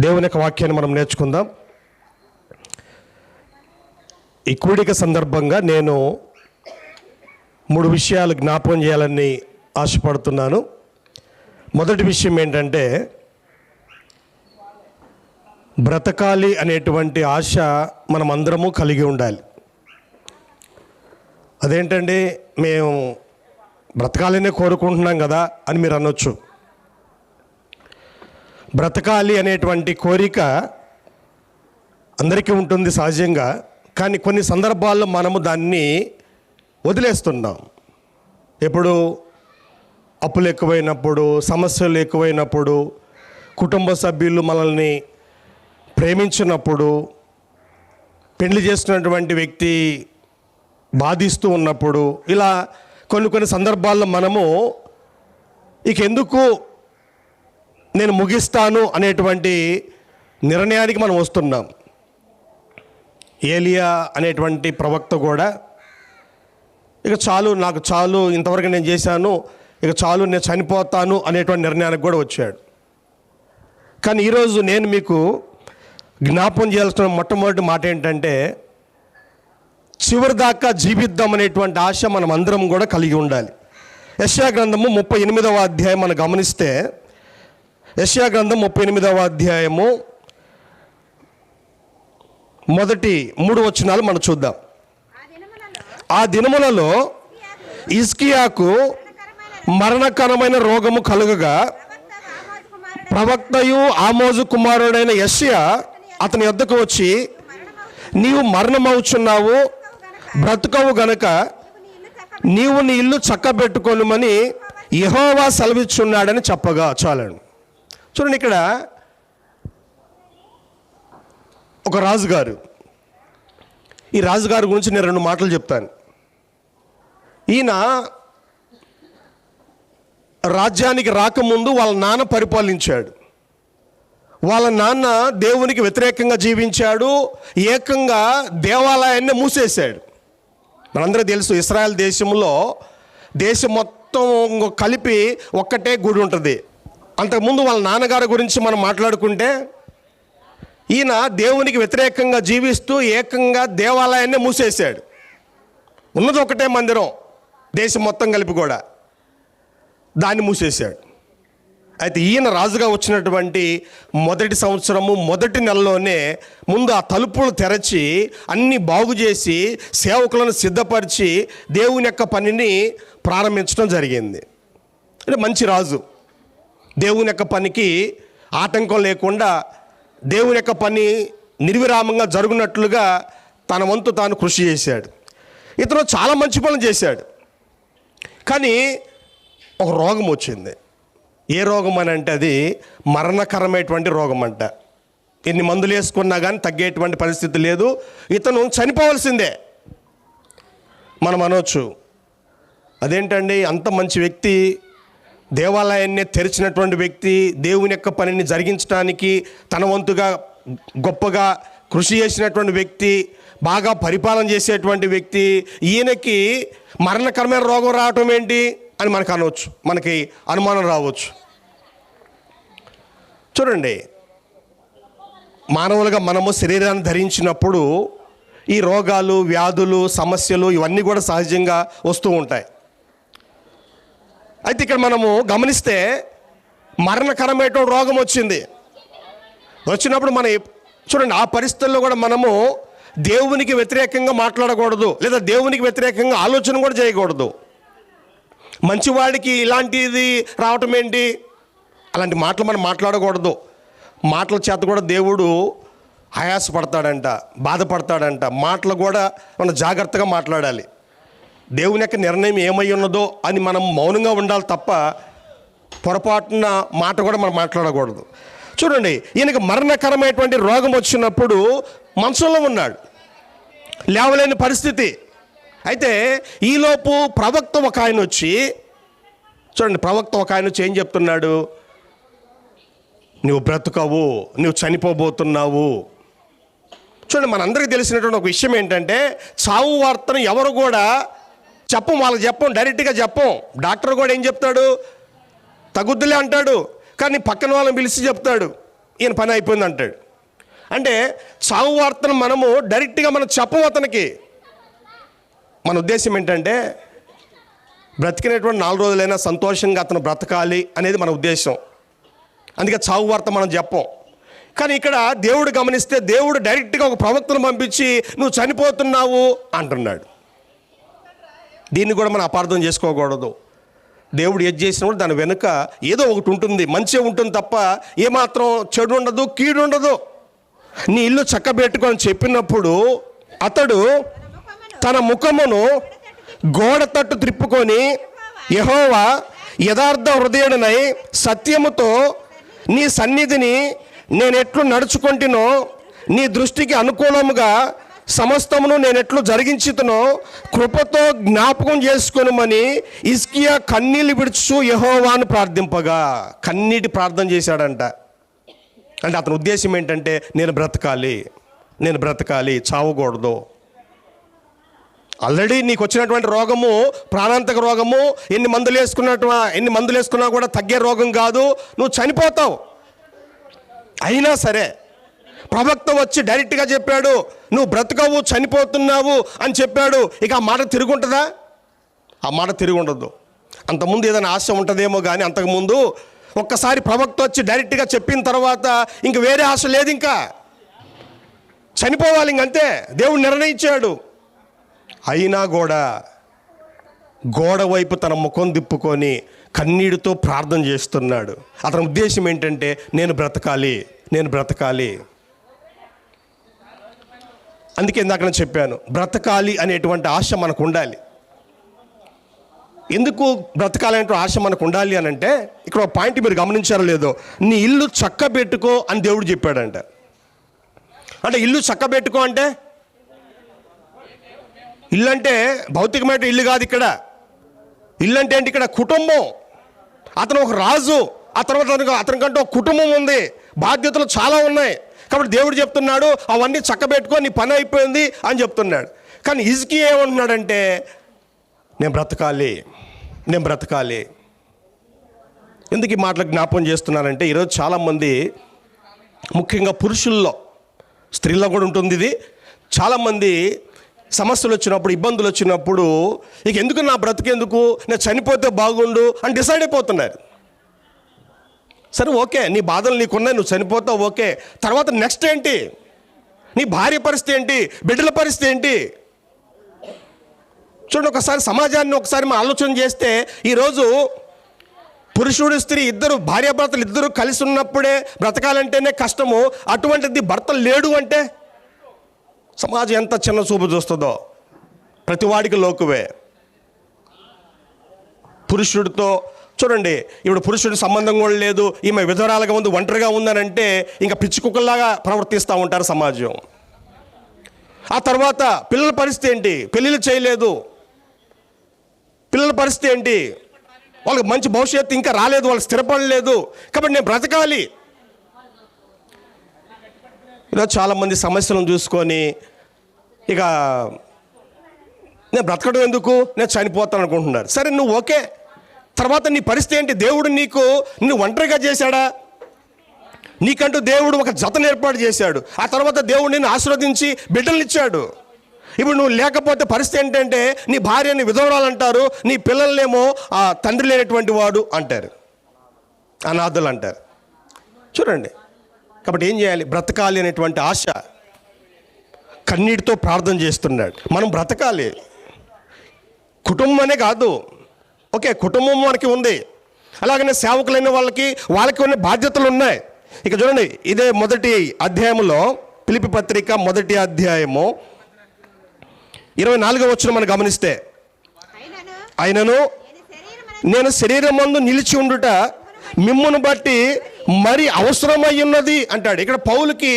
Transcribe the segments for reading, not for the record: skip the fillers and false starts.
దేవుని యొక్క వాక్యాన్ని మనం నేర్చుకుందాం. ఈ కూడిక సందర్భంగా నేను 3 విషయాలు జ్ఞాపకం చేయాలని ఆశపడుతున్నాను. మొదటి విషయం ఏంటంటే, బ్రతకాలి అనేటువంటి ఆశ మనం అందరము కలిగి ఉండాలి. అదేంటండి, మేము బ్రతకాలనే కోరుకుంటున్నాం కదా అని మీరు అనొచ్చు. బ్రతకాలి అనేటువంటి కోరిక అందరికీ ఉంటుంది సహజంగా. కానీ కొన్ని సందర్భాల్లో మనము దాన్ని వదిలేస్తున్నాం. ఎప్పుడు అప్పులు ఎక్కువైనప్పుడు, సమస్యలు ఎక్కువైనప్పుడు, కుటుంబ సభ్యులు మనల్ని ప్రేమించినప్పుడు, పెళ్లి చేస్తున్నటువంటి వ్యక్తి బాధిస్తూ ఉన్నప్పుడు, ఇలా కొన్ని సందర్భాల్లో మనము ఇక ఎందుకు నేను ముగిస్తాను అనేటువంటి నిర్ణయానికి మనం వస్తున్నాం. ఏలియా అనేటువంటి ప్రవక్త కూడా ఇక చాలు, నాకు చాలు, ఇంతవరకు నేను చేశాను, ఇక చాలు, నేను చనిపోతాను అనేటువంటి నిర్ణయానికి కూడా వచ్చాడు. కానీ ఈరోజు నేను మీకు జ్ఞాపం చేయాల్సిన మొట్టమొదటి మాట ఏంటంటే, చివరి దాకా జీవిద్దాం అనేటువంటి ఆశ మనం అందరం కూడా కలిగి ఉండాలి. యెషయా గ్రంథము 38వ అధ్యాయం మనం గమనిస్తే, యెషయా గ్రంథం 38వ అధ్యాయము మొదటి 3 వచనాలు మనం చూద్దాం. ఆ దినములలో హిజ్కియాకు మరణకరమైన రోగము కలుగగా ప్రవక్తయు ఆమోజు కుమారుడైన యెషయా అతని యొద్దకు వచ్చి, నీవు మరణమవుచున్నావు, బ్రతుకవు గనుక నీవు నీ ఇల్లు చక్కబెట్టుకొనుమని యెహోవా సెలవిచ్చున్నాడని చెప్పగా. చాలండి. చూడండి, ఇక్కడ ఒక రాజుగారు, ఈ రాజుగారి గురించి నేను 2 మాటలు చెప్తాను. ఈయన రాజ్యానికి రాకముందు వాళ్ళ నాన్న పరిపాలించాడు. వాళ్ళ నాన్న దేవునికి వ్యతిరేకంగా జీవించాడు, ఏకంగా దేవాలయాన్ని మూసేశాడు. మనందరూ తెలుసు, ఇశ్రాయేల్ దేశంలో దేశం మొత్తం కలిపి ఒక్కటే గుడి ఉంటుంది. అంతకుముందు వాళ్ళ నాన్నగారి గురించి మనం మాట్లాడుకుంటే, ఈయన దేవునికి వ్యతిరేకంగా జీవిస్తూ ఏకంగా దేవాలయాన్ని మూసేశాడు. ఉన్నది ఒకటే మందిరం, దేశం మొత్తం కలిపి కూడా, దాన్ని మూసేశాడు. అయితే ఈయన రాజుగా వచ్చినటువంటి మొదటి సంవత్సరము మొదటి నెలలోనే ముందు ఆ తలుపులు తెరచి అన్నీ బాగు చేసి సేవకులను సిద్ధపరిచి దేవుని యొక్క పనిని ప్రారంభించడం జరిగింది. అంటే మంచి రాజు, దేవుని యొక్క పనికి ఆటంకం లేకుండా దేవుని యొక్క పని నిర్విరామంగా జరుగునట్లుగా తన వంతు తాను కృషి చేశాడు. ఇతను చాలా మంచి పనులు చేశాడు. కానీ ఒక రోగం వచ్చింది. ఏ రోగం అని అంటే, అది మరణకరమైనటువంటి రోగం అంట. ఎన్ని మందులు వేసుకున్నా కానీ తగ్గేటువంటి పరిస్థితి లేదు. ఇతను చనిపోవలసిందే. మనం అనవచ్చు, అదేంటండి, అంత మంచి వ్యక్తి, దేవాలయాన్ని తెరిచినటువంటి వ్యక్తి, దేవుని యొక్క పనిని జరిగించడానికి తన వంతుగా గొప్పగా కృషి చేసినటువంటి వ్యక్తి, బాగా పరిపాలన చేసేటువంటి వ్యక్తి, ఈయనకి మరణకరమైన రోగం రావటం ఏంటి అని మనకు అనవచ్చు, మనకి అనుమానం రావచ్చు. చూడండి, మానవులుగా మనము శరీరాన్ని ధరించినప్పుడు ఈ రోగాలు, వ్యాధులు, సమస్యలు ఇవన్నీ కూడా సహజంగా వస్తూ ఉంటాయి. అయితే ఇక్కడ మనము గమనిస్తే మరణకరమైన రోగం వచ్చినప్పుడు మనం చూడండి, ఆ పరిస్థితుల్లో కూడా మనము దేవునికి వ్యతిరేకంగా మాట్లాడకూడదు, లేదా దేవునికి వ్యతిరేకంగా ఆలోచన కూడా చేయకూడదు. మంచివాడికి ఇలాంటిది రావటం ఏంటి, అలాంటి మాటలు మనం మాట్లాడకూడదు. మాటల చేత కూడా దేవుడు ఆయాసపడతాడంట, బాధపడతాడంట. మాటలు కూడా మనం జాగ్రత్తగా మాట్లాడాలి. దేవుని యొక్క నిర్ణయం ఏమై ఉన్నదో అని మనం మౌనంగా ఉండాలి తప్ప పొరపాటున మాట కూడా మనం మాట్లాడకూడదు. చూడండి, ఈయనకి మరణకరమైనటువంటి రోగం వచ్చినప్పుడు మంచంలో ఉన్నాడు, లేవలేని పరిస్థితి. అయితే ఈలోపు ప్రవక్త ఒక ఆయన వచ్చి, చూడండి, ప్రవక్త ఒక ఆయన వచ్చి ఏం చెప్తున్నాడు, నువ్వు బ్రతుకవు, నువ్వు చనిపోబోతున్నావు. చూడండి, మనందరికీ తెలిసినటువంటి ఒక విషయం ఏంటంటే, చావు వార్తను ఎవరు కూడా వాళ్ళకి చెప్పం, డైరెక్ట్గా చెప్పం. డాక్టర్ కూడా ఏం చెప్తాడు, తగుద్దులే అంటాడు. కానీ పక్కన వాళ్ళని పిలిచి చెప్తాడు, ఈయన పని అయిపోయింది అంటాడు. అంటే చావు వార్తను మనము డైరెక్ట్గా మనం చెప్పము అతనికి. మన ఉద్దేశం ఏంటంటే బ్రతికినటువంటి 4 రోజులైనా సంతోషంగా అతను బ్రతకాలి అనేది మన ఉద్దేశం. అందుకే చావు వార్త మనం చెప్పం. కానీ ఇక్కడ దేవుడు గమనిస్తే దేవుడు డైరెక్ట్గా ఒక ప్రవక్తను పంపించి నువ్వు చనిపోతున్నావు అంటున్నాడు. దీన్ని కూడా మనం అపార్థం చేసుకోకూడదు. దేవుడు ఏది చేసినప్పుడు దాని వెనుక ఏదో ఒకటి ఉంటుంది, మంచి ఉంటుంది తప్ప ఏమాత్రం చెడు ఉండదు, కీడు ఉండదు. నీ ఇల్లు చక్కబెట్టుకొని చెప్పినప్పుడు అతడు తన ముఖమును గోడ తట్టు త్రిప్పుకొని యెహోవా యథార్థ హృదయుడనై సత్యముతో నీ సన్నిధిని నేనెట్లు నడుచుకుంటునో నీ దృష్టికి అనుకూలముగా సమస్తమును నేనెట్లు జరిగించుతునో కృపతో జ్ఞాపకం చేసుకొనుమని హిజ్కియా కన్నీళ్లు విడుచు యెహోవాను ప్రార్థింపగా. కన్నీటి ప్రార్థన చేశాడంట. అంటే అతని ఉద్దేశం ఏంటంటే నేను బ్రతకాలి, చావకూడదు. ఆల్రెడీ నీకు వచ్చినటువంటి రోగము ప్రాణాంతక రోగము, ఎన్ని మందులు వేసుకున్నా కూడా తగ్గే రోగం కాదు, నువ్వు చనిపోతావు. అయినా సరే ప్రవక్త వచ్చి డైరెక్ట్గా చెప్పాడు నువ్వు బ్రతకవు, చనిపోతున్నావు అని చెప్పాడు. ఇక ఆ మాట తిరుగుంటుందా? ఆ మాట తిరుగుండదు. అంతకుముందు ఏదైనా ఆశ ఉంటుందేమో కానీ అంతకుముందు ఒక్కసారి ప్రవక్త వచ్చి డైరెక్ట్గా చెప్పిన తర్వాత ఇంక వేరే ఆశ లేదు. ఇంకా చనిపోవాలి, ఇంకంతే దేవుడు నిర్ణయించాడు. అయినా కూడా గోడ వైపు తన ముఖం తిప్పుకొని కన్నీటితో ప్రార్థన చేస్తున్నాడు. అతని ఉద్దేశం ఏంటంటే నేను బ్రతకాలి. అందుకే ఇందాక నేను చెప్పాను, బ్రతకాలి అనేటువంటి ఆశ మనకు ఉండాలి. ఎందుకు బ్రతకాలనే ఆశ మనకు ఉండాలి అని అంటే, ఇక్కడ ఒక పాయింట్ మీరు గమనించారో లేదో, నీ ఇల్లు చక్కబెట్టుకో అని దేవుడు చెప్పాడంట. అంటే ఇల్లు చక్కబెట్టుకో అంటే ఇల్లు అంటే భౌతికమైన ఇల్లు కాదు. ఇక్కడ ఇల్లు అంటే ఏంటి? ఇక్కడ కుటుంబం. అతను ఒక రాజు, ఆ తర్వాత అతనికంటూ ఒక కుటుంబం ఉంది, బాధ్యతలు చాలా ఉన్నాయి. కాబట్టి దేవుడు చెప్తున్నాడు అవన్నీ చక్కబెట్టుకో, నీ పని అయిపోయింది అని చెప్తున్నాడు. కానీ హిజ్కియా ఏమంటున్నాడంటే నేను బ్రతకాలి. ఎందుకు ఈ మాటలు జ్ఞాపకం చేస్తున్నానంటే ఈరోజు చాలామంది, ముఖ్యంగా పురుషుల్లో, స్త్రీల్లో కూడా ఉంటుంది ఇది, చాలామంది సమస్యలు వచ్చినప్పుడు, ఇబ్బందులు వచ్చినప్పుడు ఇక ఎందుకు నా బ్రతికేందుకు, నేను చనిపోతే బాగుండు అని డిసైడ్ అయిపోతున్నారు. సరే ఓకే, నీ బాధలు నీకున్నాయి, నువ్వు చనిపోతావు, ఓకే. తర్వాత నెక్స్ట్ ఏంటి? నీ భార్య పరిస్థితి ఏంటి? బిడ్డల పరిస్థితి ఏంటి? చూడండి, ఒకసారి సమాజాన్ని ఒకసారి మనం ఆలోచన చేస్తే ఈరోజు పురుషుడు స్త్రీ ఇద్దరు, భార్యాభర్తలు ఇద్దరు కలిసి ఉన్నప్పుడే బ్రతకాలంటేనే కష్టము. అటువంటిది భర్త లేడు అంటే సమాజం ఎంత చిన్న చూపు చూస్తుందో. ప్రతివాడికి లోకువే. పురుషుడితో చూడండి, ఇప్పుడు పురుషుడి సంబంధం కూడా లేదు, ఈమె విధవరాలుగా ఉంది, ఒంటరిగా ఉందనంటే ఇంకా పిచ్చి కుక్కల్లాగా ప్రవర్తిస్తూ ఉంటారు సమాజం. ఆ తర్వాత పిల్లల పరిస్థితి ఏంటి? పెళ్ళిళ్ళు చేయలేదు, పిల్లల పరిస్థితి ఏంటి? వాళ్ళకి మంచి భవిష్యత్తు ఇంకా రాలేదు, వాళ్ళకి స్థిరపడలేదు. కాబట్టి నేను బ్రతకాలి. ఇలా చాలామంది సమస్యలను చూసుకొని ఇక నేను బ్రతకడం ఎందుకు, నేను చనిపోతాను అనుకుంటున్నారు. సరే నువ్వు ఓకే, తర్వాత నీ పరిస్థితి ఏంటి? దేవుడు నిన్ను ఒంటరిగా చేశాడా? నీకంటూ దేవుడు ఒక జతను ఏర్పాటు చేశాడు. ఆ తర్వాత దేవుడు నిన్ను ఆశీర్వదించి బిడ్డలు ఇచ్చాడు. ఇప్పుడు నువ్వు లేకపోతే పరిస్థితి ఏంటంటే నీ భార్యని విధవరాలు అంటారు, నీ పిల్లల్నేమో ఆ తండ్రి లేనటువంటి వాడు అంటారు, అనాథులు అంటారు. చూడండి, కాబట్టి ఏం చేయాలి? బ్రతకాలి అనేటువంటి ఆశ, కన్నీటితో ప్రార్థన చేస్తున్నాడు. మనం బ్రతకాలి. కుటుంబం అనే కాదు, ఓకే కుటుంబం మనకి ఉంది, అలాగనే సేవకులైన వాళ్ళకి కొన్ని బాధ్యతలు ఉన్నాయి. ఇక చూడండి, ఇదే మొదటి అధ్యాయంలో, ఫిలిప్పీ పత్రిక మొదటి అధ్యాయము 24వ వచనం మనం గమనిస్తే, ఆయనను నేను శరీరమందు నిలిచి ఉండుట మిమ్మును బట్టి మరి అవసరమై ఉన్నది అంటాడు. ఇక్కడ పౌలుకి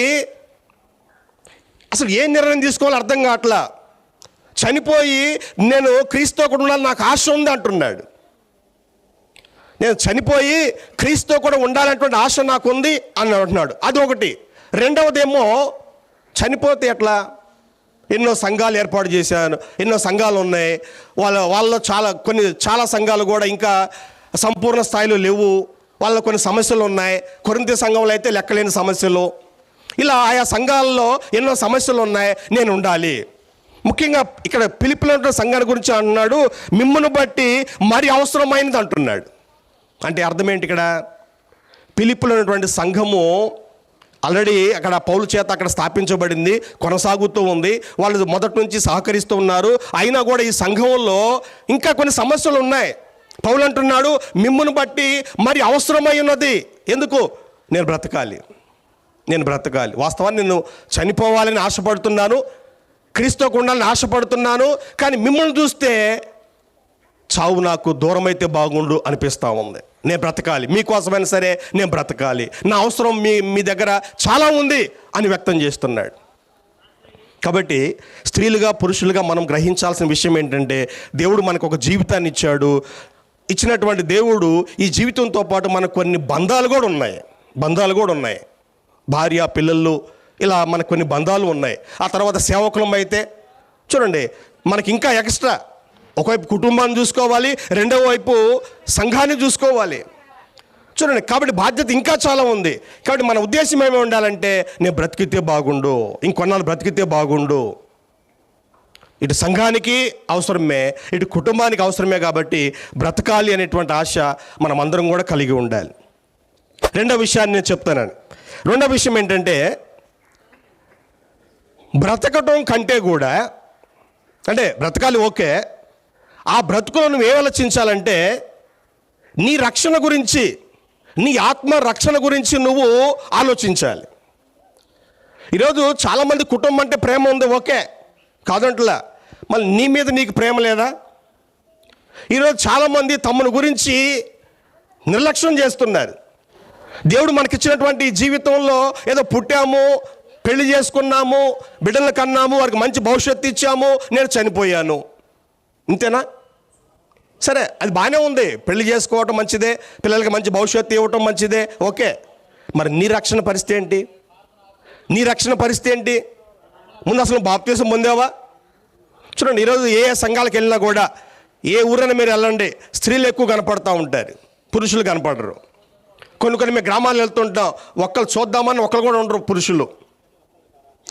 అసలు ఏ నిర్ణయం తీసుకోవాలో అర్థం కావట్లా. చనిపోయి నేను క్రీస్తుతో కూడా ఉండాలి, నాకు ఆశ ఉంది అంటున్నాడు. నేను చనిపోయి క్రీస్తుతో కూడా ఉండాలనేటువంటి ఆశ నాకు ఉంది అని అంటున్నాడు. అది ఒకటి. రెండవదేమో చనిపోతే ఎట్లా? ఎన్నో సంఘాలు ఏర్పాటు చేశాను, ఎన్నో సంఘాలు ఉన్నాయి, వాళ్ళలో చాలా సంఘాలు కూడా ఇంకా సంపూర్ణ స్థాయిలో లేవు. వాళ్ళ కొన్ని సమస్యలు ఉన్నాయి. కొరింథీ సంఘంలో అయితే లెక్కలేని సమస్యలు. ఇలా ఆయా సంఘాల్లో ఎన్నో సమస్యలు ఉన్నాయి. నేను ఉండాలి. ముఖ్యంగా ఇక్కడ ఫిలిప్పీలో ఉన్న సంఘాన్ని గురించి అంటున్నాడు, మిమ్మును బట్టి మరి అవసరమైనది అంటున్నాడు. అంటే అర్థం ఏంటి? ఇక్కడ ఫిలిప్పీలో ఉన్నటువంటి సంఘము ఆల్రెడీ అక్కడ పౌలు చేత అక్కడ స్థాపించబడింది, కొనసాగుతూ ఉంది. వాళ్ళు మొదటి నుంచి సహకరిస్తూ ఉన్నారు. అయినా కూడా ఈ సంఘంలో ఇంకా కొన్ని సమస్యలు ఉన్నాయి. పౌలు అంటున్నాడు, మిమ్మును బట్టి మరి అవసరమై ఉన్నది. ఎందుకు? నేను బ్రతకాలి. వాస్తవాన్ని నేను చనిపోవాలని ఆశపడుతున్నాను, క్రీస్తుకు ఉండాలని ఆశపడుతున్నాను. కానీ మిమ్మల్ని చూస్తే చావు నాకు దూరమైతే బాగుండు అనిపిస్తూ ఉంది. నేను బ్రతకాలి, మీకోసమైనా సరే నేను బ్రతకాలి, నా అవసరం మీ దగ్గర చాలా ఉంది అని వ్యక్తం చేస్తున్నాడు. కాబట్టి స్త్రీలుగా పురుషులుగా మనం గ్రహించాల్సిన విషయం ఏంటంటే, దేవుడు మనకు ఒక జీవితాన్ని ఇచ్చాడు. ఇచ్చినటువంటి దేవుడు ఈ జీవితంతో పాటు మనకు కొన్ని బంధాలు కూడా ఉన్నాయి. భార్య పిల్లలు, ఇలా మనకు కొన్ని బంధాలు ఉన్నాయి. ఆ తర్వాత సేవకులం అయితే చూడండి, మనకి ఇంకా ఎక్స్ట్రా ఒకవైపు కుటుంబాన్ని చూసుకోవాలి, రెండవ వైపు సంఘాన్ని చూసుకోవాలి. చూడండి, కాబట్టి బాధ్యత ఇంకా చాలా ఉంది. కాబట్టి మన ఉద్దేశం ఏమి ఉండాలంటే, నేను బ్రతికితే బాగుండు, ఇంకొన్నాళ్ళు బ్రతికితే బాగుండు. ఇటు సంఘానికి అవసరమే, ఇటు కుటుంబానికి అవసరమే. కాబట్టి బ్రతకాలి అనేటువంటి ఆశ మనం అందరం కూడా కలిగి ఉండాలి. రెండవ విషయాన్ని నేను చెప్తాను. రెండవ విషయం ఏంటంటే, బ్రతకటం కంటే కూడా, అంటే బ్రతకాలి ఓకే, ఆ బ్రతుకులో నువ్వు ఏం ఆలోచించాలంటే, నీ రక్షణ గురించి, నీ ఆత్మ రక్షణ గురించి నువ్వు ఆలోచించాలి. ఈరోజు చాలామంది కుటుంబం అంటే ప్రేమ ఉంది, ఓకే, కాదంటలా. మళ్ళీ నీ మీద నీకు ప్రేమ లేదా? ఈరోజు చాలామంది తమను గురించి నిర్లక్ష్యం చేస్తున్నారు. దేవుడు మనకిచ్చినటువంటి జీవితంలో ఏదో పుట్టాము, పెళ్లి చేసుకున్నాము, బిడ్డలను కన్నాము, వారికి మంచి భవిష్యత్తు ఇచ్చాము, నేను చనిపోయాను, ఇంతేనా? సరే, అది బాగానే ఉంది. పెళ్లి చేసుకోవటం మంచిదే, పిల్లలకి మంచి భవిష్యత్తు ఇవ్వటం మంచిదే, ఓకే. మరి నీ రక్షణ పరిస్థితి ఏంటి? ముందు అసలు బాప్తీసం పొందావా? చూడండి, ఈరోజు ఏ సంఘాలకు వెళ్ళినా కూడా, ఏ ఊరైనా మీరు వెళ్ళండి, స్త్రీలు ఎక్కువ కనపడుతూ ఉంటారు, పురుషులు కనపడరు. కొన్ని మేము గ్రామాలు వెళ్తుంటాం, ఒక్కరు చూద్దామని ఒక్కరు కూడా ఉండరు పురుషులు.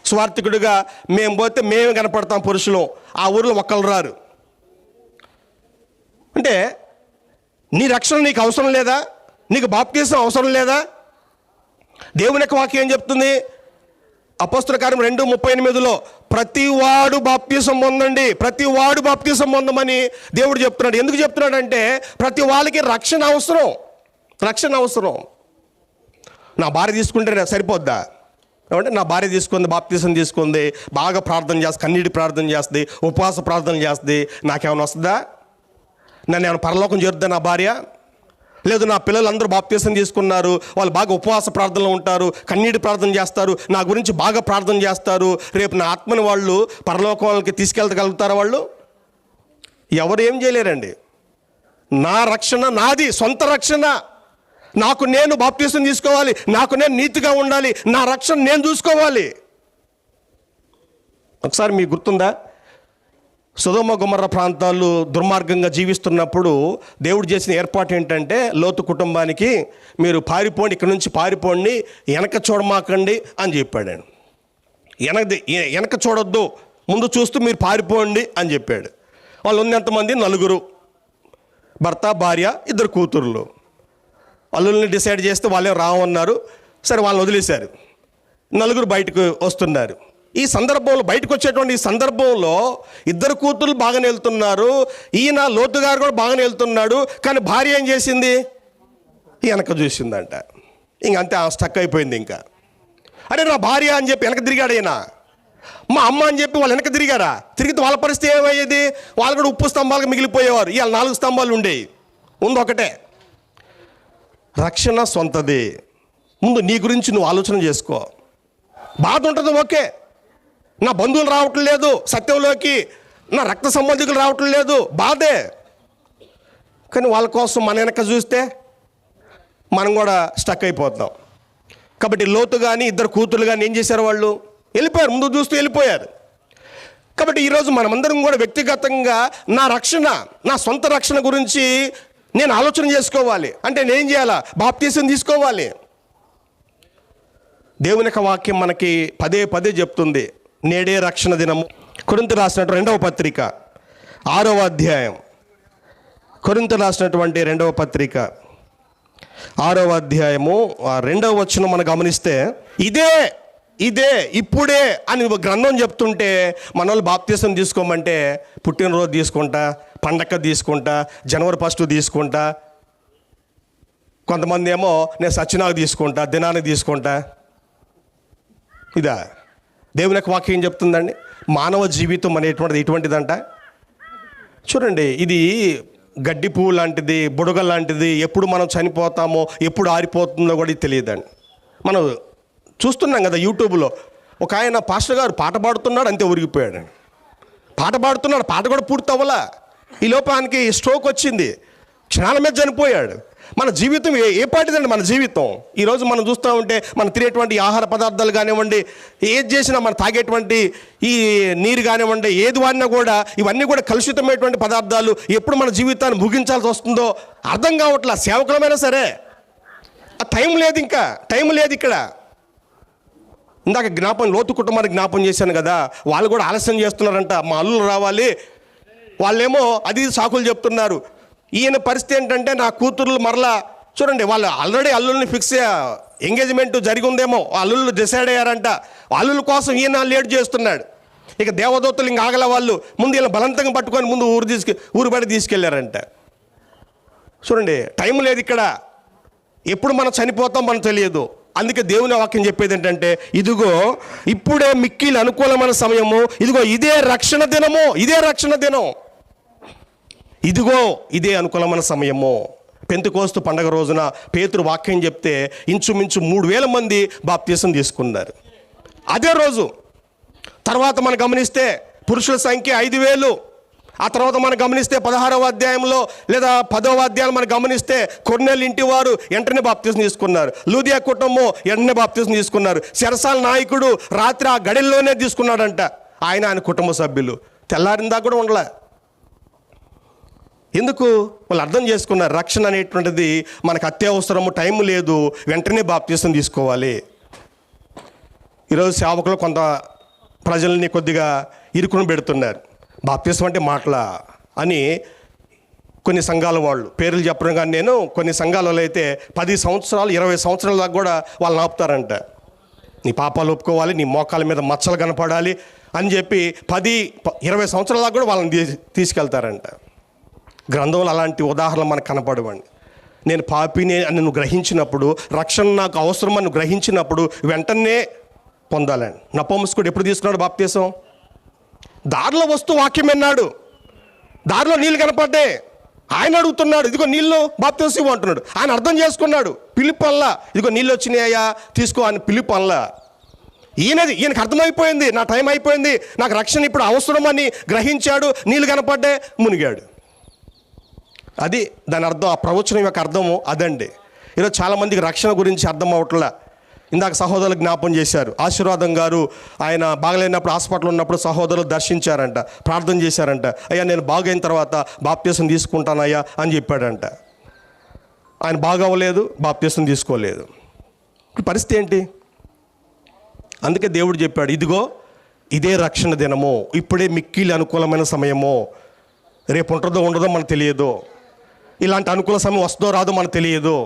స్వార్థికుడిగా మేము పోతే మేమే కనపడతాం పురుషులు, ఆ ఊరిలో ఒక్కరు రారు. అంటే నీ రక్షణ నీకు అవసరం లేదా? నీకు బాప్తీసం అవసరం లేదా? దేవుని యొక్క వాక్యం ఏం చెప్తుంది? అపోస్తల కార్యం 2:38 ప్రతివాడు బాప్తీసం పొందమని దేవుడు చెప్తున్నాడు. ఎందుకు చెప్తున్నాడంటే, ప్రతి వాళ్ళకి రక్షణ అవసరం. నా భార్య తీసుకుంటే సరిపోద్దా? ఏమంటే నా భార్య తీసుకుంది, బాప్తీసం తీసుకుంది, బాగా ప్రార్థన చేస్తుంది, కన్నీటి ప్రార్థన చేస్తుంది, ఉపవాస ప్రార్థన చేస్తుంది, నాకేమైనా వస్తుందా? నన్ను ఏమైనా పరలోకం చేరుద్దా నా భార్య? లేదు, నా పిల్లలు అందరూ బాప్తీసం తీసుకున్నారు, వాళ్ళు బాగా ఉపవాస ప్రార్థనలో ఉంటారు, కన్నీటి ప్రార్థన చేస్తారు, నా గురించి బాగా ప్రార్థన చేస్తారు, రేపు నా ఆత్మని వాళ్ళు పరలోకాలకి తీసుకెళ్ళగలుగుతారా? వాళ్ళు ఎవరు ఏం చేయలేరండి. నా రక్షణ నాది, సొంత రక్షణ. నాకు నేను బాప్తీసం తీసుకోవాలి, నాకు నేను నీతిగా ఉండాలి, నా రక్షణ నేను చూసుకోవాలి. ఒకసారి మీకు గుర్తుందా, సొదొమ గొమొర్రా ప్రాంతాలు దుర్మార్గంగా జీవిస్తున్నప్పుడు దేవుడు చేసిన ఏర్పాటు ఏంటంటే, లోతు కుటుంబానికి మీరు పారిపోండి, ఇక్కడ నుంచి పారిపోండి, వెనక చూడమాకండి అని చెప్పాడు. వెనక చూడొద్దు, ముందు చూస్తూ మీరు పారిపోండి అని చెప్పాడు. వాళ్ళు ఉన్న ఎంతమంది? 4, భర్త, భార్య, 2 కూతుర్లు. వాళ్ళని డిసైడ్ చేస్తే వాళ్ళే రావన్నారు. సరే, వాళ్ళని వదిలేశారు. 4 బయటకు వస్తున్నారు. ఈ సందర్భంలో, బయటకు వచ్చేటువంటి ఈ సందర్భంలో 2 కూతుర్లు బాగానే వెళ్తున్నారు, ఈయన లోతు గారు కూడా బాగానే వెళ్తున్నాడు. కానీ భార్య ఏం చేసింది? వెనక చూసిందంట. ఇంకంతే, స్టక్ అయిపోయింది. ఇంకా అరే నా భార్య అని చెప్పి వెనక తిరిగాడు ఈయన. మా అమ్మ అని చెప్పి వాళ్ళు వెనక తిరిగారా? తిరిగితే వాళ్ళ పరిస్థితి ఏమయ్యేది? వాళ్ళు కూడా ఉప్పు స్తంభాలకు మిగిలిపోయేవారు. ఇవాళ 4 స్తంభాలు ఉండేవి, ముందు ఒకటే. రక్షణ సొంతది. ముందు నీ గురించి నువ్వు ఆలోచన చేసుకో. బాధ ఉంటుంది, ఓకే. నా బంధువులు రావటం లేదు సత్యంలోకి, నా రక్త సంబంధికులు రావటం లేదు, బాధే. కానీ వాళ్ళ కోసం మన వెనక చూస్తే మనం కూడా స్టక్ అయిపోతాం. కాబట్టి లోతు కానీ 2 కూతుర్లు కానీ ఏం చేశారు? వాళ్ళు వెళ్ళిపోయారు, ముందు చూస్తూ వెళ్ళిపోయారు. కాబట్టి ఈరోజు మనమందరం కూడా వ్యక్తిగతంగా నా రక్షణ, నా సొంత రక్షణ గురించి నేను ఆలోచన చేసుకోవాలి. అంటే నేనేం చేయాలా? బాప్తీసం తీసుకోవాలి. దేవుని యొక్క వాక్యం మనకి పదే పదే చెప్తుంది, నేడే రక్షణ దినము. కొరింథీయులకు రాసినటువంటి 2వ పత్రిక 6వ అధ్యాయం, కొరింథీయులకు రాసినటువంటి 2వ పత్రిక 6వ అధ్యాయము 2వ వచనం మనం గమనిస్తే, ఇదే ఇప్పుడే అని గ్రంథం చెప్తుంటే మన వాళ్ళు బాప్తీసం తీసుకోమంటే పుట్టినరోజు తీసుకుంటా, పండగ తీసుకుంటా, జనవరి 1 తీసుకుంటా, కొంతమంది ఏమో నేను సచ్చినాకు తీసుకుంటా, దినానికి తీసుకుంటా. ఇదా దేవుని యొక్క వాక్యం ఏం చెప్తుందండి? మానవ జీవితం అనేటువంటిది ఇటువంటిదంట. చూడండి, ఇది గడ్డి పువ్వు లాంటిది, బుడగ లాంటిది. ఎప్పుడు మనం చనిపోతామో, ఎప్పుడు ఆరిపోతుందో కూడా తెలియదండి. మనం చూస్తున్నాం కదా యూట్యూబ్లో, ఒక ఆయన పాస్టర్ గారు పాట పాడుతున్నాడు, అంతే ఉరిగిపోయాడు. పాట పాడుతున్నాడు, పాట కూడా పూర్తి అవ్వలా. ఈ లోపానికి స్ట్రోక్ వచ్చింది, క్షణాల మీద చనిపోయాడు. మన జీవితం ఏ పాటిదండి మన జీవితం? ఈరోజు మనం చూస్తూ ఉంటే మనం తినేటువంటి ఆహార పదార్థాలు కానివ్వండి, ఏది చేసినా మనం తాగేటువంటి ఈ నీరు కానివ్వండి, ఏది వాడినా కూడా ఇవన్నీ కూడా కలుషితమైనటువంటి పదార్థాలు. ఎప్పుడు మన జీవితాన్ని ముగించాల్సి వస్తుందో అర్థం కావట్లా. సేవకులమైనా సరే ఆ టైం లేదు, ఇంకా టైం లేదు ఇక్కడ. ఇందాక లోతు కుటుంబానికి జ్ఞాపం చేశాను కదా, వాళ్ళు కూడా ఆలస్యం చేస్తున్నారంట. మా అల్లులు రావాలి, వాళ్ళేమో అది సాకులు చెప్తున్నారు. ఈయన పరిస్థితి ఏంటంటే, నా కూతుర్లు మరలా చూడండి, వాళ్ళు ఆల్రెడీ అల్లుల్ని ఫిక్స్ ఎంగేజ్మెంట్ జరిగి ఉందేమో, అల్లుళ్ళు డిసైడ్ అయ్యారంట. అల్లుల కోసం ఈయన లేట్ చేస్తున్నాడు. ఇక దేవదూతలు ఇంక ఆగల, వాళ్ళు ముందు ఇలా బలవంతంగా పట్టుకొని ముందు ఊరు బయట తీసుకెళ్లారంట. చూడండి, టైం లేదు ఇక్కడ. ఎప్పుడు మనం చనిపోతాం మనకు తెలియదు. అందుకే దేవుని వాక్యం చెప్పేది ఏంటంటే, ఇదిగో ఇప్పుడే మిక్కిలి అనుకూలమైన సమయము, ఇదిగో ఇదే రక్షణ దినము, ఇదే రక్షణ దినం, ఇదిగో ఇదే అనుకూలమైన సమయము. పెంతెకోస్తు పండగ రోజున పేతురు వాక్యం చెప్తే ఇంచుమించు 3000 మంది బాప్తీసం తీసుకున్నారు అదే రోజు. తర్వాత మనం గమనిస్తే పురుషుల సంఖ్య 5000. ఆ తర్వాత మనం గమనిస్తే 16వ అధ్యాయంలో లేదా 10వ అధ్యాయం మనం గమనిస్తే కొర్నేలు ఇంటి వారు వెంటనే బాప్తీసం తీసుకున్నారు. లూదియా కుటుంబం వెంటనే బాప్తీసం తీసుకున్నారు. చెరసాల నాయకుడు రాత్రి ఆ గడిలోనే తీసుకున్నాడంట. ఆయన కుటుంబ సభ్యులు తెల్లారిందా కూడా ఉండలే. ఎందుకు? వాళ్ళు అర్థం చేసుకున్నారు, రక్షణ అనేటువంటిది మనకు అత్యవసరము, టైం లేదు, వెంటనే బాప్తీసం తీసుకోవాలి. ఈరోజు సేవకులు కొంత ప్రజల్ని కొద్దిగా ఇరుకుని పెడుతున్నారు. బాప్తీసం అంటే మాటలా అని కొన్ని సంఘాల వాళ్ళు, పేర్లు చెప్పడం కానీ నేను, కొన్ని సంఘాలలో అయితే 10 సంవత్సరాలు 20 సంవత్సరాల దాకా కూడా వాళ్ళని ఆపుతారంట. నీ పాపాలు ఒప్పుకోవాలి, నీ మోకాల మీద మచ్చలు కనపడాలి అని చెప్పి 10-20 సంవత్సరాల దాకా కూడా వాళ్ళని తీసుకెళ్తారంట. గ్రంథంలో అలాంటి ఉదాహరణలు మనకు కనపడవండి. నేను పాపిని అని నువ్వు గ్రహించినప్పుడు, రక్షణ నాకు అవసరమని నువ్వు గ్రహించినప్పుడు వెంటనే పొందాలండి. నపుంసకుడు ఎప్పుడు తీసుకున్నాడు బాప్తీసం? దారిలో వస్తూ వాక్యం విన్నాడు, దారిలో నీళ్ళు కనపడ్డాయి, ఆయన అడుగుతున్నాడు, ఇదిగో నీళ్ళు బాప్తీసం ఇవ్వు అంటున్నాడు. ఆయన అర్థం చేసుకున్నాడు, పిలుపు అల్లా, ఇదిగో నీళ్ళు వచ్చినాయా తీసుకో అని పిలుపు అల్లా. ఈయనకు అర్థమైపోయింది, నా టైం అయిపోయింది, నాకు రక్షణ ఇప్పుడు అవసరమని గ్రహించాడు. నీళ్ళు కనపడ్డే మునిగాడు. అది దాని అర్థం, ఆ ప్రవచనం యొక్క అర్థము అదండి. ఈరోజు చాలామందికి రక్షణ గురించి అర్థం అవట్లా. ఇందాక సహోదరులు జ్ఞాపం చేశారు, ఆశీర్వాదం గారు ఆయన బాగలేనప్పుడు హాస్పిటల్ ఉన్నప్పుడు సహోదరులు దర్శించారంట, ప్రార్థన చేశారంట. అయ్యా నేను బాగైన తర్వాత బాప్తీసం తీసుకుంటానయ్యా అని చెప్పాడంట. ఆయన బాగవ్వలేదు, బాప్తీసం తీసుకోలేదు. పరిస్థితి ఏంటి? అందుకే దేవుడు చెప్పాడు, ఇదిగో ఇదే రక్షణ దినము, ఇప్పుడే మిక్కిలి అనుకూలమైన సమయము. రేపు ఉంటుందో ఉండదో మనకు తెలియదు. ఇలాంటి అనుకూల సమయం వస్తుందో రాదో మనకు తెలియదు.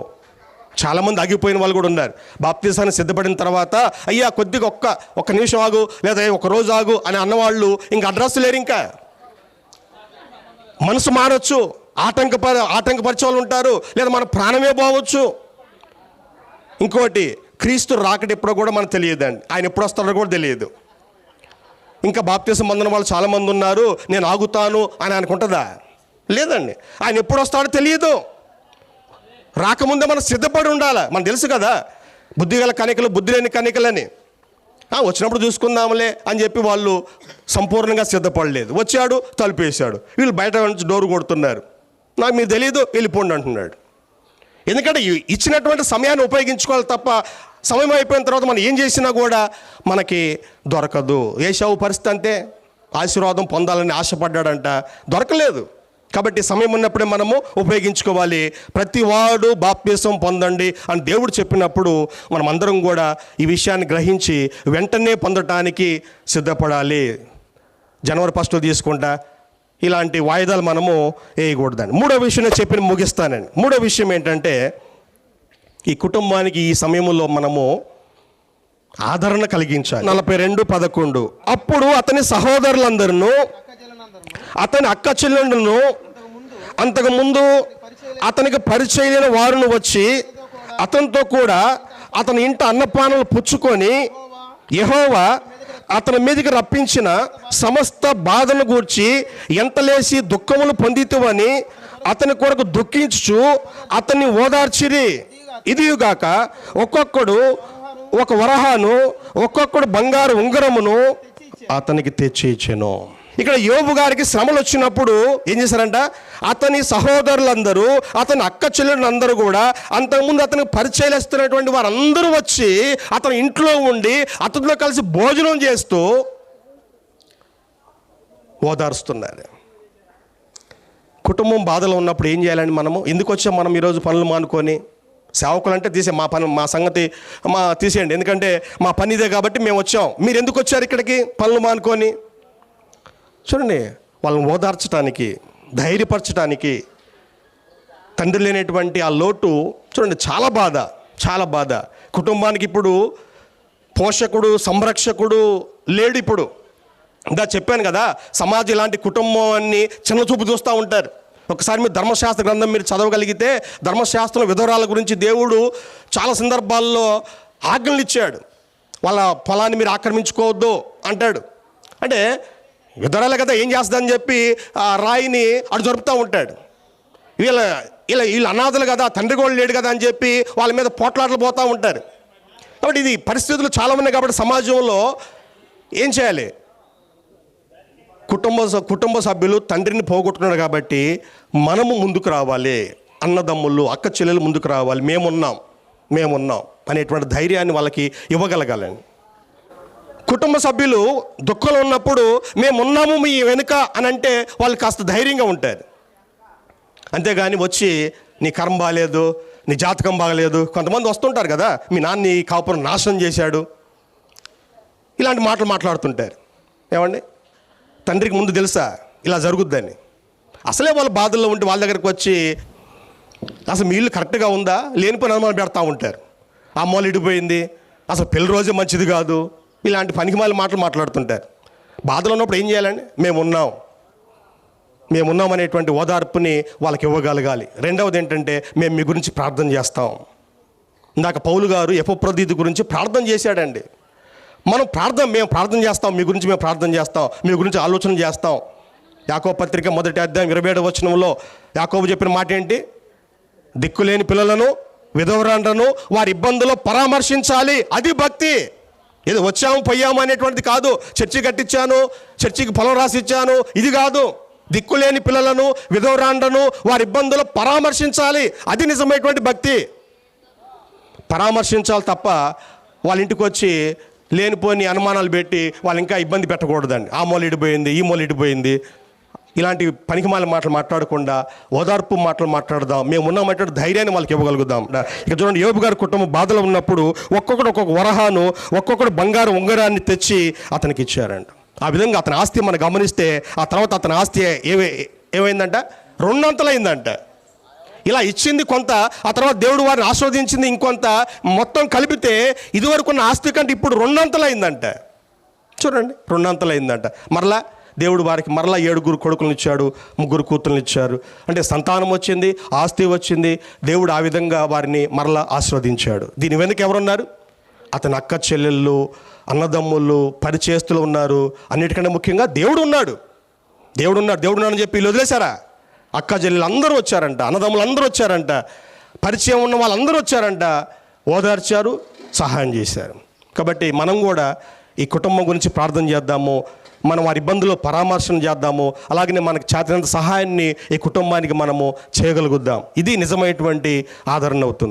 చాలామంది ఆగిపోయిన వాళ్ళు కూడా ఉన్నారు. బాప్తీసాన్ని సిద్ధపడిన తర్వాత అయ్యా కొద్దిగా ఒక్క నిమిషం ఆగు, లేదా ఒక రోజు ఆగు అని అన్నవాళ్ళు ఇంక అడ్రస్ లేరు. ఇంకా మనసు మారచ్చు, ఆటంకపరిచే వాళ్ళు ఉంటారు, లేదా మన ప్రాణమే పోవచ్చు. ఇంకోటి, క్రీస్తు రాకడ ఎప్పుడో కూడా మనకు తెలియదండి. ఆయన ఎప్పుడు వస్తాడో కూడా తెలియదు. ఇంకా బాప్తీసం పొందిన వాళ్ళు చాలామంది ఉన్నారు, నేను ఆగుతాను అని అనుకుంటుందా? లేదండి. ఆయన ఎప్పుడు వస్తాడో తెలియదు. రాకముందే మనం సిద్ధపడి ఉండాలి. మనకు తెలుసు కదా, బుద్ధి గల కనికలు బుద్ధి లేని కనికలని. వచ్చినప్పుడు చూసుకుందాంలే అని చెప్పి వాళ్ళు సంపూర్ణంగా సిద్ధపడలేదు. వచ్చాడు, తలుపేశాడు, వీళ్ళు బయట నుంచి డోరు కొడుతున్నారు, నాకు మీకు తెలియదు వెళ్ళిపోండి అంటున్నాడు. ఎందుకంటే ఇచ్చినటువంటి సమయాన్ని ఉపయోగించుకోవాలి తప్ప సమయం అయిపోయిన తర్వాత మనం ఏం చేసినా కూడా మనకి దొరకదు. ఏశావు పరిస్థితి అంతే. ఆశీర్వాదం పొందాలని ఆశపడ్డాడంట, దొరకలేదు. కాబట్టి సమయం ఉన్నప్పుడే మనము ఉపయోగించుకోవాలి. ప్రతి వాడు బాప్తిసం పొందండి అని దేవుడు చెప్పినప్పుడు మనం అందరం కూడా ఈ విషయాన్ని గ్రహించి వెంటనే పొందటానికి సిద్ధపడాలి. జనవరి 1 తీసుకుంటా ఇలాంటి వాయిదాలు మనము వేయకూడదండి. మూడో విషయం నేను చెప్పి ముగిస్తానండి. మూడో విషయం ఏంటంటే, ఈ కుటుంబానికి ఈ సమయంలో మనము ఆదరణ కలిగించాలి. 42:11 అప్పుడు అతని సహోదరులందరూ అతని అక్క చెల్లెళ్ళను అంతకుముందు అతనికి పరిచయమైన వారును వచ్చి అతనితో కూడా అతని ఇంట అన్నపానాలు పుచ్చుకొని యెహోవా అతని మీదకి రప్పించిన సమస్త బాధను గూర్చి ఎంతలేసి దుఃఖములు పొందితువని అతని కొరకు దుఃఖించుచు అతన్ని ఓదార్చిరి. ఇదిగాక ఒక్కొక్కడు ఒక వరహాను ఒక్కొక్కడు బంగారు ఉంగరమును అతనికి తెచ్చి ఇచ్చెను. ఇక్కడ యోబు గారికి శ్రమలు వచ్చినప్పుడు ఏం చేశారంట, అతని సహోదరులందరూ అతని అక్క చెల్లెళ్ళందరూ కూడా అంతకుముందు అతనికి పరిచయాలు ఇస్తున్నటువంటి వారందరూ వచ్చి అతని ఇంట్లో ఉండి అతనితో కలిసి భోజనం చేస్తూ ఓదారుస్తున్నారు. కుటుంబం బాధలో ఉన్నప్పుడు ఏం చేయాలండి? మనము ఎందుకు వచ్చాం? మనం ఈరోజు పనులు మానుకొని సేవకులు అంటే మా పని మా సంగతి తీసేయండి, ఎందుకంటే మా పని ఇదే కాబట్టి మేము వచ్చాం. మీరు ఎందుకు వచ్చారు ఇక్కడికి పనులు మానుకొని? చూడండి, వాళ్ళని ఓదార్చడానికి, ధైర్యపరచడానికి, తండ్రి లేనటువంటి ఆ లోటు చూడండి, చాలా బాధ, చాలా బాధ. కుటుంబానికి ఇప్పుడు పోషకుడు, సంరక్షకుడు లేడు. ఇప్పుడు ఇంకా చెప్పాను కదా, సమాజం ఇలాంటి కుటుంబాన్ని చిన్న చూపు చూస్తూ ఉంటారు. ఒకసారి మీరు ధర్మశాస్త్ర గ్రంథం మీరు చదవగలిగితే ధర్మశాస్త్రం విధవరాల గురించి దేవుడు చాలా సందర్భాల్లో ఆజ్ఞలు ఇచ్చాడు. వాళ్ళ పొలాన్ని మీరు ఆక్రమించుకోవద్దు అంటాడు. అంటే విధవరాలే కదా, ఏం చేస్తుందని చెప్పి ఆ రాయిని అటు జరుపుతూ ఉంటాడు. వీళ్ళు అనాథలు కదా, తండ్రి కూడా లేడు కదా అని చెప్పి వాళ్ళ మీద పోట్లాటలు పోతూ ఉంటారు. కాబట్టి ఇది పరిస్థితులు చాలా ఉన్నాయి. కాబట్టి సమాజంలో ఏం చేయాలి? కుటుంబ సభ్యులు తండ్రిని పోగొట్టుకున్నారు కాబట్టి మనము ముందుకు రావాలి. అన్నదమ్ముళ్ళు, అక్క చెల్లెలు ముందుకు రావాలి. మేమున్నాం అనేటువంటి ధైర్యాన్ని వాళ్ళకి ఇవ్వగలగాలండి. కుటుంబ సభ్యులు దుఃఖంలో ఉన్నప్పుడు మేమున్నాము మీ వెనుక అని అంటే వాళ్ళు కాస్త ధైర్యంగా ఉంటారు. అంతేగాని వచ్చి నీ కర్మ బాగాలేదు, నీ జాతకం బాగలేదు, కొంతమంది వస్తుంటారు కదా, మీ నాన్న నీ కాపురం నాశనం చేశాడు, ఇలాంటి మాటలు మాట్లాడుతుంటారు. ఏమండి, తండ్రికి ముందు తెలుసా ఇలా జరుగుద్దని? అసలే వాళ్ళ బాధల్లో ఉంటే వాళ్ళ దగ్గరికి వచ్చి అసలు మీ ఇల్లు కరెక్ట్గా ఉందా లేనిపోయిన అనుమానం పెడతా ఉంటారు. అమ్మోళ్ళు ఇడిపోయింది, అసలు పెళ్లి రోజే మంచిది కాదు, ఇలాంటి పనికిమాల మాటలు మాట్లాడుతుంటారు. బాధలో ఉన్నప్పుడు ఏం చేయాలండి? మేమున్నాం అనేటువంటి ఓదార్పుని వాళ్ళకి ఇవ్వగలగాలి. రెండవది ఏంటంటే, మేము మీ గురించి ప్రార్థన చేస్తాం. ఇందాక పౌలు గారు ఎపఫ్రోదితు గురించి ప్రార్థన చేశాడండి. మేము ప్రార్థన చేస్తాం, మీ గురించి మేము ప్రార్థన చేస్తాం, మీ గురించి ఆలోచన చేస్తాం. యాకోబు పత్రిక 1వ అధ్యాయం 27వ వచనంలో యాకోబు చెప్పిన మాట ఏంటి? దిక్కులేని పిల్లలను, విధవరాండ్రను వారి ఇబ్బందుల్లో పరామర్శించాలి. అది భక్తి. ఏదో వచ్చాము పోయాము అనేటువంటిది కాదు. చర్చి కట్టించాను, చర్చికి పొలం రాసిచ్చాను, ఇది కాదు. దిక్కులేని పిల్లలను, విధవరాండ్రను వారి ఇబ్బందుల్లో పరామర్శించాలి. అది నిజమైనటువంటి భక్తి. పరామర్శించాలి తప్ప వాళ్ళ ఇంటికి వచ్చి లేనిపోని అనుమానాలు పెట్టి వాళ్ళు ఇంకా ఇబ్బంది పెట్టకూడదండి. ఆ మూల ఇడిపోయింది, ఈ మూల ఇడిపోయింది, ఇలాంటి పనికిమాల మాటలు మాట్లాడకుండా ఓదార్పు మాటలు మాట్లాడదాం. మేము ఉన్నామంటే ధైర్యాన్ని వాళ్ళకి ఇవ్వగలుగుదాం. ఇక చూడండి, యోబు గారి కుటుంబం బాధలో ఉన్నప్పుడు ఒక్కొక్కడు ఒక్కొక్క వరహాను, ఒక్కొక్కడు బంగారు ఉంగరాన్ని తెచ్చి అతనికి ఇచ్చారంట. ఆ విధంగా అతని ఆస్తి మనం గమనిస్తే ఆ తర్వాత అతని ఆస్తి ఏమైందంట? 2 అంతలైందంట. ఇలా ఇచ్చింది కొంత, ఆ తర్వాత దేవుడు వారిని ఆస్వాదించింది ఇంకొంత, మొత్తం కలిపితే ఇదివరకున్న ఆస్తి కంటే ఇప్పుడు 2 అంతలైందంట. చూడండి, 2 అంతలైందంట. మరలా దేవుడు వారికి మరలా 7 కొడుకులను ఇచ్చాడు, 3 కూతుర్లను ఇచ్చారు. అంటే సంతానం వచ్చింది, ఆస్తి వచ్చింది. దేవుడు ఆ విధంగా వారిని మరలా ఆస్వాదించాడు. దీని వెనుక ఎవరున్నారు? అతని అక్క చెల్లెళ్ళు, అన్నదమ్ముళ్ళు, పరిచయస్తులు ఉన్నారు. అన్నిటికంటే ముఖ్యంగా దేవుడు ఉన్నాడు అని చెప్పి వీళ్ళు వదిలేశారా? అక్క చెల్లెళ్ళు అందరూ వచ్చారంట, అన్నదమ్ములు అందరూ వచ్చారంట, పరిచయం ఉన్న వాళ్ళందరూ వచ్చారంట, ఓదార్చారు, సహాయం చేశారు. కాబట్టి మనం కూడా ఈ కుటుంబం గురించి ప్రార్థన చేద్దాము. మనం వారి ఇబ్బందుల్లో పరామర్శన చేద్దాము. అలాగనే మనకు చేతనంత సహాయాన్ని ఈ కుటుంబానికి మనము చేయగలుగుద్దాం. ఇది నిజమైనటువంటి ఆదరణ అవుతుంది.